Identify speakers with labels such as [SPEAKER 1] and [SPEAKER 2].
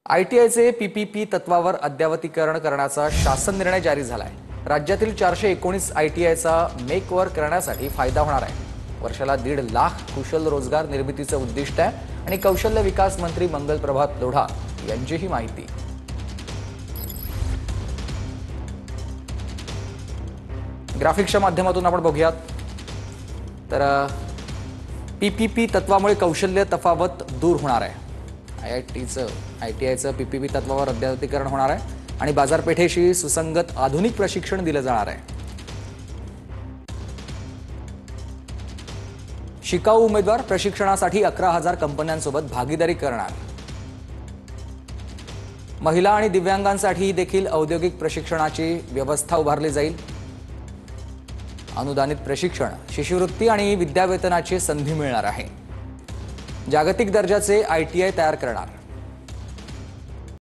[SPEAKER 1] आयटीआयचे PPP तत्वावर अद्यावतीकरण करण्याचा शासन निर्णय जारी झाला आहे। राज्यातील 419 आयटीआयचा मेकवर करण्यासाठी फायदा होणार आहे। वर्षाला 1.5 लाख कुशल रोजगार निर्मितीचे उद्दिष्ट आहे आणि कौशल्य विकास मंत्री मंगलप्रभात लोढा यांची ही माहिती। ग्राफिक्सच्या माध्यमातून आपण बघूयात तर पीपीपी तत्वामुळे कौशल्य तफावत दूर होणार आहे। आयटीआयचं पीपीपी तत्वावर अद्यावतीकरण होणार आहे आणि बाजारपेठेशी सुसंगत आधुनिक प्रशिक्षण दिले जाणार आहे। शिकाऊ उमेदवार प्रशिक्षणासाठी 11,000 कंपन्यांसोबत भागीदारी करणार। महिला आणि दिव्यांगांसाठी देखील औद्योगिक प्रशिक्षणाची व्यवस्था उभारली जाईल। अनुदानित प्रशिक्षण, शिष्यवृत्ती आणि विद्यावेतनाची संधी मिळणार आहे। जागतिक दर्जाचे आयटीआय तयार करणार।